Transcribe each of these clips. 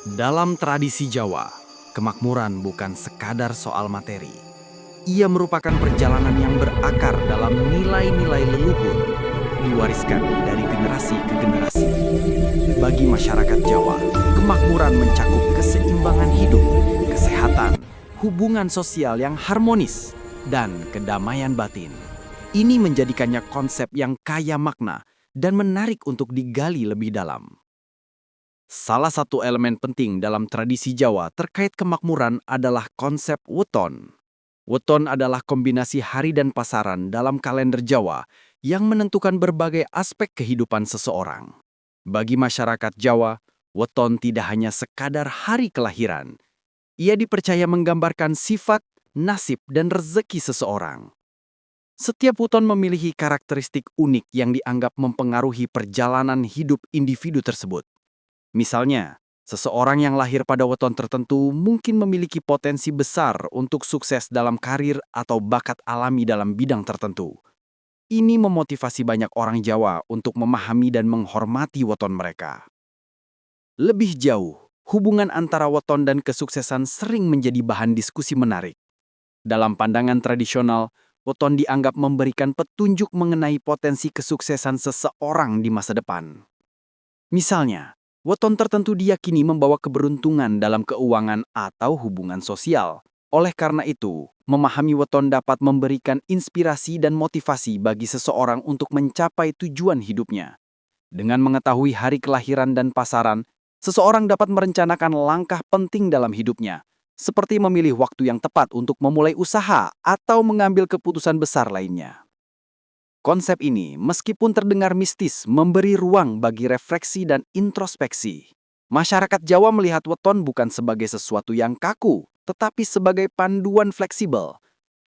Dalam tradisi Jawa, kemakmuran bukan sekadar soal materi. Ia merupakan perjalanan yang berakar dalam nilai-nilai leluhur, diwariskan dari generasi ke generasi. Bagi masyarakat Jawa, kemakmuran mencakup keseimbangan hidup, kesehatan, hubungan sosial yang harmonis, dan kedamaian batin. Ini menjadikannya konsep yang kaya makna dan menarik untuk digali lebih dalam. Salah satu elemen penting dalam tradisi Jawa terkait kemakmuran adalah konsep weton. Weton adalah kombinasi hari dan pasaran dalam kalender Jawa yang menentukan berbagai aspek kehidupan seseorang. Bagi masyarakat Jawa, weton tidak hanya sekadar hari kelahiran. Ia dipercaya menggambarkan sifat, nasib, dan rezeki seseorang. Setiap weton memiliki karakteristik unik yang dianggap mempengaruhi perjalanan hidup individu tersebut. Misalnya, seseorang yang lahir pada weton tertentu mungkin memiliki potensi besar untuk sukses dalam karir atau bakat alami dalam bidang tertentu. Ini memotivasi banyak orang Jawa untuk memahami dan menghormati weton mereka. Lebih jauh, hubungan antara weton dan kesuksesan sering menjadi bahan diskusi menarik. Dalam pandangan tradisional, weton dianggap memberikan petunjuk mengenai potensi kesuksesan seseorang di masa depan. Misalnya, weton tertentu diyakini membawa keberuntungan dalam keuangan atau hubungan sosial. Oleh karena itu, memahami weton dapat memberikan inspirasi dan motivasi bagi seseorang untuk mencapai tujuan hidupnya. Dengan mengetahui hari kelahiran dan pasaran, seseorang dapat merencanakan langkah penting dalam hidupnya, seperti memilih waktu yang tepat untuk memulai usaha atau mengambil keputusan besar lainnya. Konsep ini, meskipun terdengar mistis, memberi ruang bagi refleksi dan introspeksi. Masyarakat Jawa melihat weton bukan sebagai sesuatu yang kaku, tetapi sebagai panduan fleksibel.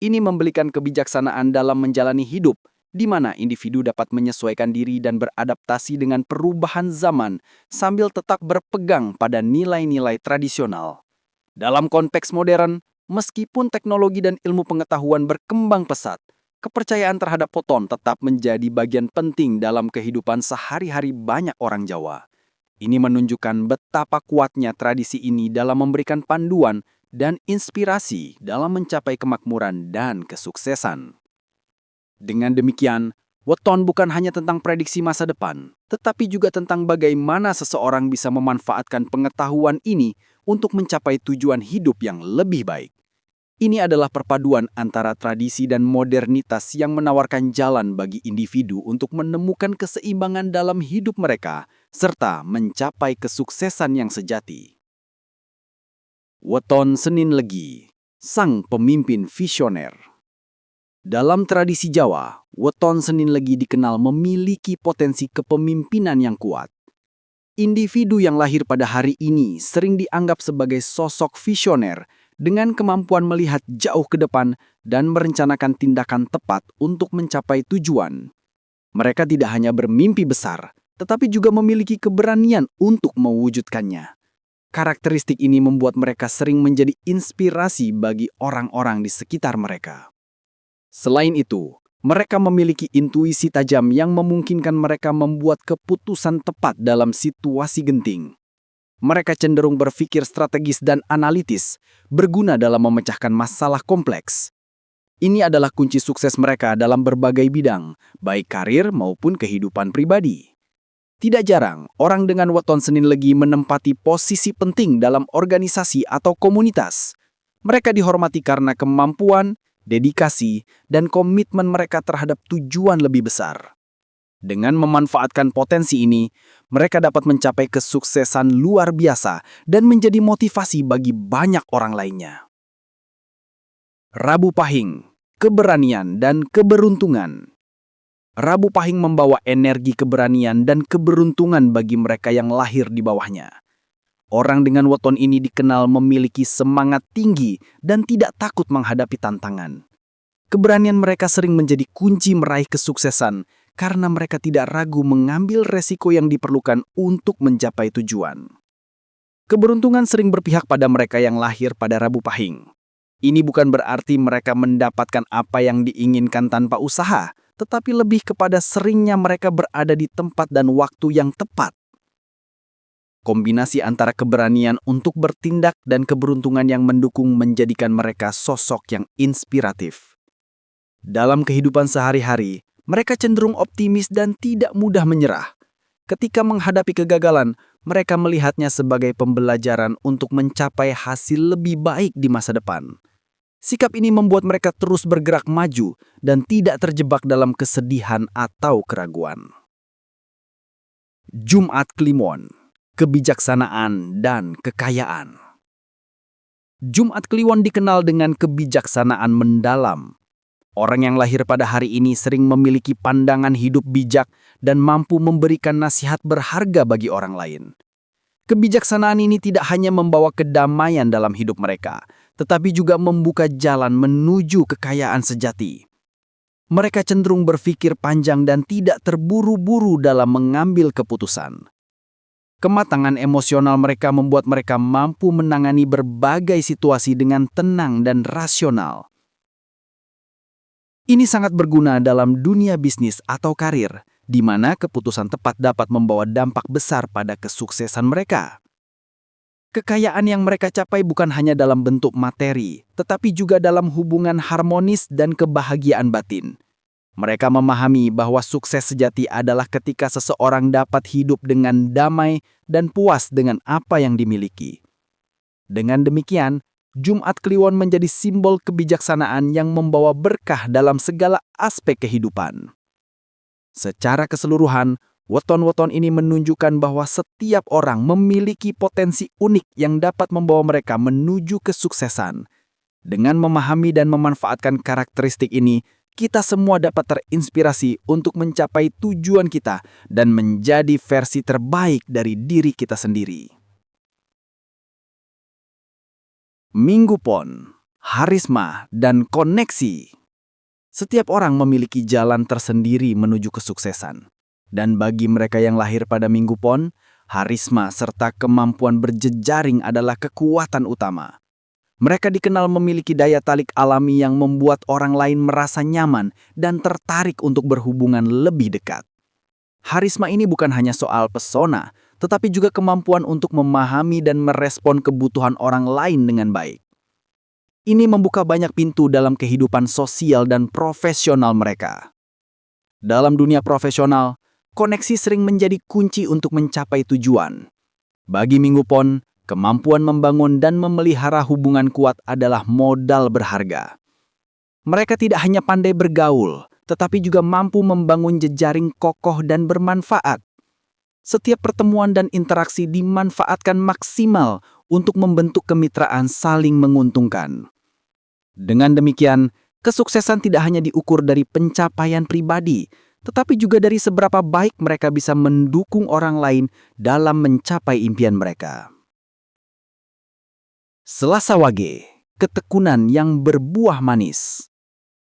Ini memberikan kebijaksanaan dalam menjalani hidup, di mana individu dapat menyesuaikan diri dan beradaptasi dengan perubahan zaman sambil tetap berpegang pada nilai-nilai tradisional. Dalam konteks modern, meskipun teknologi dan ilmu pengetahuan berkembang pesat, kepercayaan terhadap weton tetap menjadi bagian penting dalam kehidupan sehari-hari banyak orang Jawa. Ini menunjukkan betapa kuatnya tradisi ini dalam memberikan panduan dan inspirasi dalam mencapai kemakmuran dan kesuksesan. Dengan demikian, weton bukan hanya tentang prediksi masa depan, tetapi juga tentang bagaimana seseorang bisa memanfaatkan pengetahuan ini untuk mencapai tujuan hidup yang lebih baik. Ini adalah perpaduan antara tradisi dan modernitas yang menawarkan jalan bagi individu untuk menemukan keseimbangan dalam hidup mereka, serta mencapai kesuksesan yang sejati. Weton Senin Legi, sang pemimpin visioner. Dalam tradisi Jawa, weton Senin Legi dikenal memiliki potensi kepemimpinan yang kuat. Individu yang lahir pada hari ini sering dianggap sebagai sosok visioner dengan kemampuan melihat jauh ke depan dan merencanakan tindakan tepat untuk mencapai tujuan. Mereka tidak hanya bermimpi besar, tetapi juga memiliki keberanian untuk mewujudkannya. Karakteristik ini membuat mereka sering menjadi inspirasi bagi orang-orang di sekitar mereka. Selain itu, mereka memiliki intuisi tajam yang memungkinkan mereka membuat keputusan tepat dalam situasi genting. Mereka cenderung berpikir strategis dan analitis, berguna dalam memecahkan masalah kompleks. Ini adalah kunci sukses mereka dalam berbagai bidang, baik karir maupun kehidupan pribadi. Tidak jarang, orang dengan weton Senin Legi menempati posisi penting dalam organisasi atau komunitas. Mereka dihormati karena kemampuan, dedikasi, dan komitmen mereka terhadap tujuan lebih besar. Dengan memanfaatkan potensi ini, mereka dapat mencapai kesuksesan luar biasa dan menjadi motivasi bagi banyak orang lainnya. Rabu Pahing, keberanian dan keberuntungan. Rabu Pahing membawa energi keberanian dan keberuntungan bagi mereka yang lahir di bawahnya. Orang dengan weton ini dikenal memiliki semangat tinggi dan tidak takut menghadapi tantangan. Keberanian mereka sering menjadi kunci meraih kesuksesan karena mereka tidak ragu mengambil resiko yang diperlukan untuk mencapai tujuan. Keberuntungan sering berpihak pada mereka yang lahir pada Rabu Pahing. Ini bukan berarti mereka mendapatkan apa yang diinginkan tanpa usaha, tetapi lebih kepada seringnya mereka berada di tempat dan waktu yang tepat. Kombinasi antara keberanian untuk bertindak dan keberuntungan yang mendukung menjadikan mereka sosok yang inspiratif. Dalam kehidupan sehari-hari, mereka cenderung optimis dan tidak mudah menyerah. Ketika menghadapi kegagalan, mereka melihatnya sebagai pembelajaran untuk mencapai hasil lebih baik di masa depan. Sikap ini membuat mereka terus bergerak maju dan tidak terjebak dalam kesedihan atau keraguan. Jumat Kliwon, kebijaksanaan dan kekayaan. Jumat Kliwon dikenal dengan kebijaksanaan mendalam. Orang yang lahir pada hari ini sering memiliki pandangan hidup bijak dan mampu memberikan nasihat berharga bagi orang lain. Kebijaksanaan ini tidak hanya membawa kedamaian dalam hidup mereka, tetapi juga membuka jalan menuju kekayaan sejati. Mereka cenderung berpikir panjang dan tidak terburu-buru dalam mengambil keputusan. Kematangan emosional mereka membuat mereka mampu menangani berbagai situasi dengan tenang dan rasional. Ini sangat berguna dalam dunia bisnis atau karir, di mana keputusan tepat dapat membawa dampak besar pada kesuksesan mereka. Kekayaan yang mereka capai bukan hanya dalam bentuk materi, tetapi juga dalam hubungan harmonis dan kebahagiaan batin. Mereka memahami bahwa sukses sejati adalah ketika seseorang dapat hidup dengan damai dan puas dengan apa yang dimiliki. Dengan demikian, Jumat Kliwon menjadi simbol kebijaksanaan yang membawa berkah dalam segala aspek kehidupan. Secara keseluruhan, weton-weton ini menunjukkan bahwa setiap orang memiliki potensi unik yang dapat membawa mereka menuju kesuksesan. Dengan memahami dan memanfaatkan karakteristik ini, kita semua dapat terinspirasi untuk mencapai tujuan kita dan menjadi versi terbaik dari diri kita sendiri. Minggu Pon, harisma, dan koneksi. Setiap orang memiliki jalan tersendiri menuju kesuksesan. Dan bagi mereka yang lahir pada Minggu Pon, harisma serta kemampuan berjejaring adalah kekuatan utama. Mereka dikenal memiliki daya tarik alami yang membuat orang lain merasa nyaman dan tertarik untuk berhubungan lebih dekat. Harisma ini bukan hanya soal pesona, tetapi juga kemampuan untuk memahami dan merespon kebutuhan orang lain dengan baik. Ini membuka banyak pintu dalam kehidupan sosial dan profesional mereka. Dalam dunia profesional, koneksi sering menjadi kunci untuk mencapai tujuan. Bagi Minggu Pon, kemampuan membangun dan memelihara hubungan kuat adalah modal berharga. Mereka tidak hanya pandai bergaul, tetapi juga mampu membangun jejaring kokoh dan bermanfaat. Setiap pertemuan dan interaksi dimanfaatkan maksimal untuk membentuk kemitraan saling menguntungkan. Dengan demikian, kesuksesan tidak hanya diukur dari pencapaian pribadi, tetapi juga dari seberapa baik mereka bisa mendukung orang lain dalam mencapai impian mereka. Selasa Wage, ketekunan yang berbuah manis.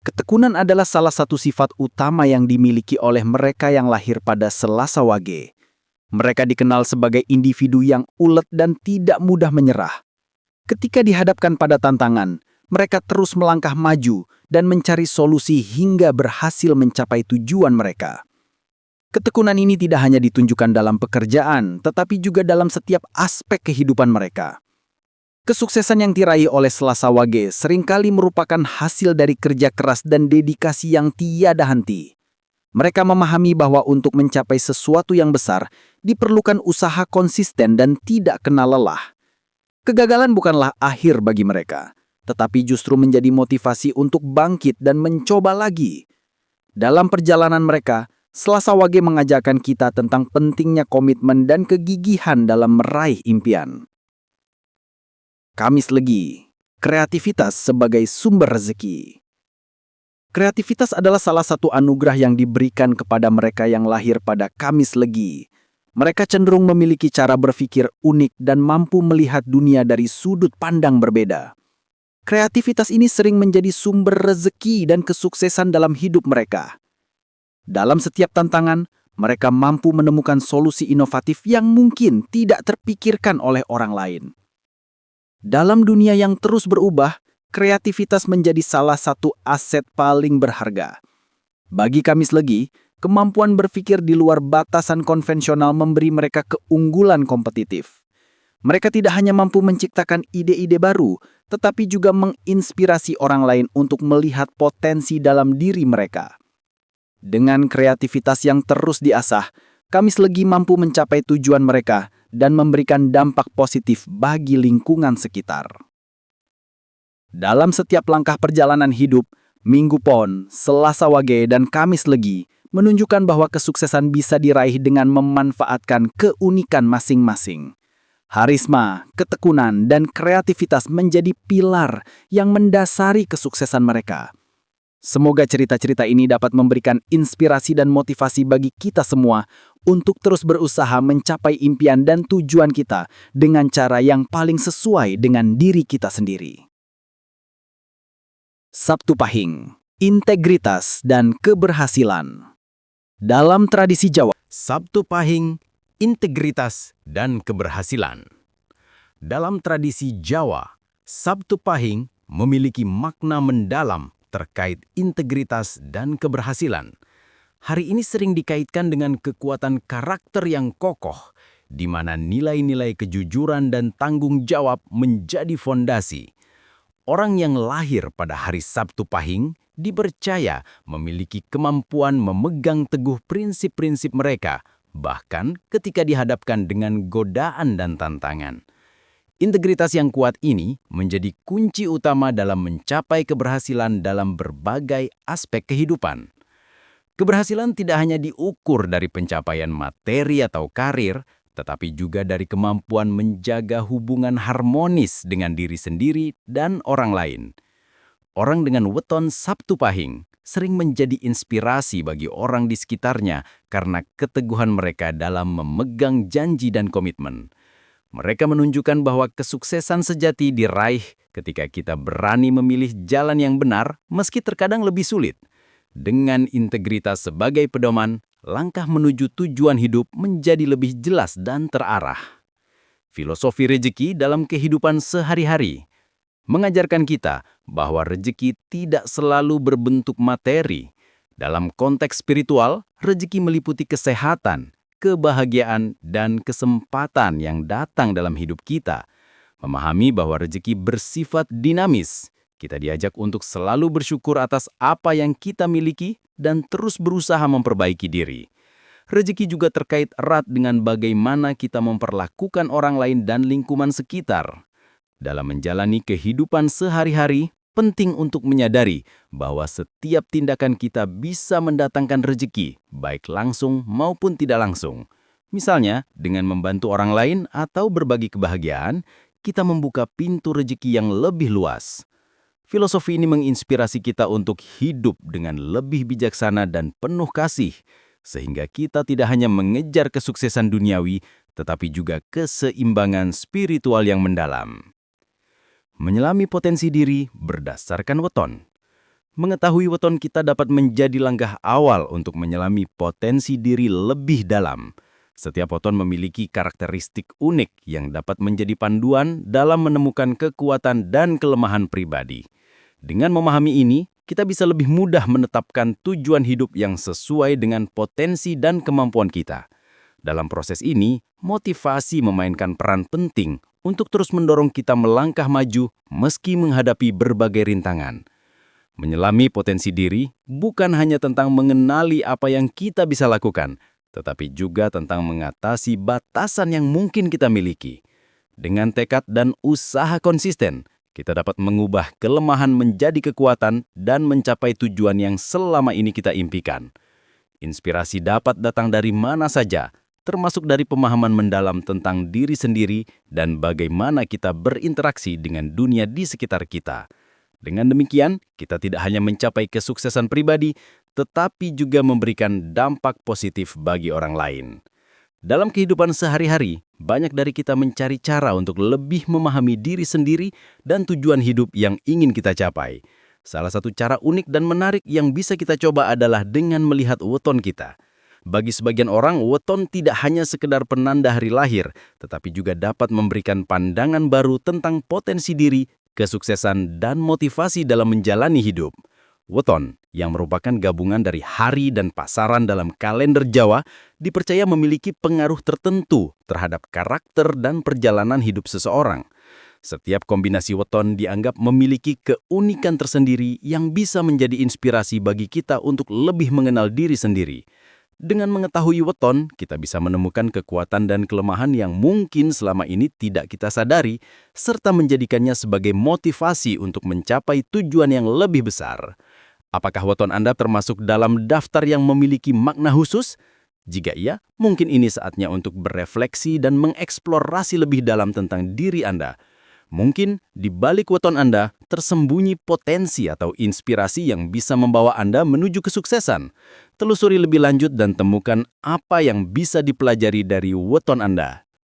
Ketekunan adalah salah satu sifat utama yang dimiliki oleh mereka yang lahir pada Selasa Wage. Mereka dikenal sebagai individu yang ulet dan tidak mudah menyerah. Ketika dihadapkan pada tantangan, mereka terus melangkah maju dan mencari solusi hingga berhasil mencapai tujuan mereka. Ketekunan ini tidak hanya ditunjukkan dalam pekerjaan, tetapi juga dalam setiap aspek kehidupan mereka. Kesuksesan yang diraih oleh Selasa Wage seringkali merupakan hasil dari kerja keras dan dedikasi yang tiada henti. Mereka memahami bahwa untuk mencapai sesuatu yang besar, diperlukan usaha konsisten dan tidak kenal lelah. Kegagalan bukanlah akhir bagi mereka, tetapi justru menjadi motivasi untuk bangkit dan mencoba lagi. Dalam perjalanan mereka, Selasa Wage mengajarkan kita tentang pentingnya komitmen dan kegigihan dalam meraih impian. Kamis Legi, kreativitas sebagai sumber rezeki. Kreativitas adalah salah satu anugerah yang diberikan kepada mereka yang lahir pada Kamis Legi. Mereka cenderung memiliki cara berpikir unik dan mampu melihat dunia dari sudut pandang berbeda. Kreativitas ini sering menjadi sumber rezeki dan kesuksesan dalam hidup mereka. Dalam setiap tantangan, mereka mampu menemukan solusi inovatif yang mungkin tidak terpikirkan oleh orang lain. Dalam dunia yang terus berubah, kreativitas menjadi salah satu aset paling berharga. Bagi Kamis Legi, Kemampuan berpikir di luar batasan konvensional memberi mereka keunggulan kompetitif. Mereka tidak hanya mampu menciptakan ide-ide baru, tetapi juga menginspirasi orang lain untuk melihat potensi dalam diri mereka. Dengan kreativitas yang terus diasah, Kamis Legi mampu mencapai tujuan mereka dan memberikan dampak positif bagi lingkungan sekitar. Dalam setiap langkah perjalanan hidup, Minggu Pon, Selasa Wage, dan Kamis Legi menunjukkan bahwa kesuksesan bisa diraih dengan memanfaatkan keunikan masing-masing. Harisma, ketekunan, dan kreativitas menjadi pilar yang mendasari kesuksesan mereka. Semoga cerita-cerita ini dapat memberikan inspirasi dan motivasi bagi kita semua untuk terus berusaha mencapai impian dan tujuan kita dengan cara yang paling sesuai dengan diri kita sendiri. Sabtu Pahing, integritas dan keberhasilan. Dalam tradisi Jawa, Sabtu Pahing, integritas dan keberhasilan. Dalam tradisi Jawa, Sabtu Pahing memiliki makna mendalam terkait integritas dan keberhasilan. Hari ini sering dikaitkan dengan kekuatan karakter yang kokoh, di mana nilai-nilai kejujuran dan tanggung jawab menjadi fondasi. Orang yang lahir pada hari Sabtu Pahing dipercaya memiliki kemampuan memegang teguh prinsip-prinsip mereka, bahkan ketika dihadapkan dengan godaan dan tantangan. Integritas yang kuat ini menjadi kunci utama dalam mencapai keberhasilan dalam berbagai aspek kehidupan. Keberhasilan tidak hanya diukur dari pencapaian materi atau karir, tetapi juga dari kemampuan menjaga hubungan harmonis dengan diri sendiri dan orang lain. Orang dengan weton Sabtu Pahing sering menjadi inspirasi bagi orang di sekitarnya karena keteguhan mereka dalam memegang janji dan komitmen. Mereka menunjukkan bahwa kesuksesan sejati diraih ketika kita berani memilih jalan yang benar meski terkadang lebih sulit. Dengan integritas sebagai pedoman, langkah menuju tujuan hidup menjadi lebih jelas dan terarah. Filosofi rezeki dalam kehidupan sehari-hari mengajarkan kita bahwa rezeki tidak selalu berbentuk materi. Dalam konteks spiritual, rezeki meliputi kesehatan, kebahagiaan, dan kesempatan yang datang dalam hidup kita. Memahami bahwa rezeki bersifat dinamis, kita diajak untuk selalu bersyukur atas apa yang kita miliki dan terus berusaha memperbaiki diri. Rezeki juga terkait erat dengan bagaimana kita memperlakukan orang lain dan lingkungan sekitar. Dalam menjalani kehidupan sehari-hari, penting untuk menyadari bahwa setiap tindakan kita bisa mendatangkan rezeki, baik langsung maupun tidak langsung. Misalnya, dengan membantu orang lain atau berbagi kebahagiaan, kita membuka pintu rezeki yang lebih luas. Filosofi ini menginspirasi kita untuk hidup dengan lebih bijaksana dan penuh kasih, sehingga kita tidak hanya mengejar kesuksesan duniawi, tetapi juga keseimbangan spiritual yang mendalam. Menyelami potensi diri berdasarkan weton. Mengetahui weton kita dapat menjadi langkah awal untuk menyelami potensi diri lebih dalam. Setiap weton memiliki karakteristik unik yang dapat menjadi panduan dalam menemukan kekuatan dan kelemahan pribadi. Dengan memahami ini, kita bisa lebih mudah menetapkan tujuan hidup yang sesuai dengan potensi dan kemampuan kita. Dalam proses ini, motivasi memainkan peran penting untuk terus mendorong kita melangkah maju meski menghadapi berbagai rintangan. Menyelami potensi diri bukan hanya tentang mengenali apa yang kita bisa lakukan, tetapi juga tentang mengatasi batasan yang mungkin kita miliki. Dengan tekad dan usaha konsisten, kita dapat mengubah kelemahan menjadi kekuatan dan mencapai tujuan yang selama ini kita impikan. Inspirasi dapat datang dari mana saja, termasuk dari pemahaman mendalam tentang diri sendiri dan bagaimana kita berinteraksi dengan dunia di sekitar kita. Dengan demikian, kita tidak hanya mencapai kesuksesan pribadi, tetapi juga memberikan dampak positif bagi orang lain. Dalam kehidupan sehari-hari, banyak dari kita mencari cara untuk lebih memahami diri sendiri dan tujuan hidup yang ingin kita capai. Salah satu cara unik dan menarik yang bisa kita coba adalah dengan melihat weton kita. Bagi sebagian orang, weton tidak hanya sekedar penanda hari lahir, tetapi juga dapat memberikan pandangan baru tentang potensi diri, kesuksesan, dan motivasi dalam menjalani hidup. Weton, yang merupakan gabungan dari hari dan pasaran dalam kalender Jawa, dipercaya memiliki pengaruh tertentu terhadap karakter dan perjalanan hidup seseorang. Setiap kombinasi weton dianggap memiliki keunikan tersendiri yang bisa menjadi inspirasi bagi kita untuk lebih mengenal diri sendiri. Dengan mengetahui weton, kita bisa menemukan kekuatan dan kelemahan yang mungkin selama ini tidak kita sadari, serta menjadikannya sebagai motivasi untuk mencapai tujuan yang lebih besar. Apakah weton Anda termasuk dalam daftar yang memiliki makna khusus? Jika iya, mungkin ini saatnya untuk berefleksi dan mengeksplorasi lebih dalam tentang diri Anda. Mungkin di balik weton Anda tersembunyi potensi atau inspirasi yang bisa membawa Anda menuju kesuksesan. Telusuri lebih lanjut dan temukan apa yang bisa dipelajari dari weton Anda.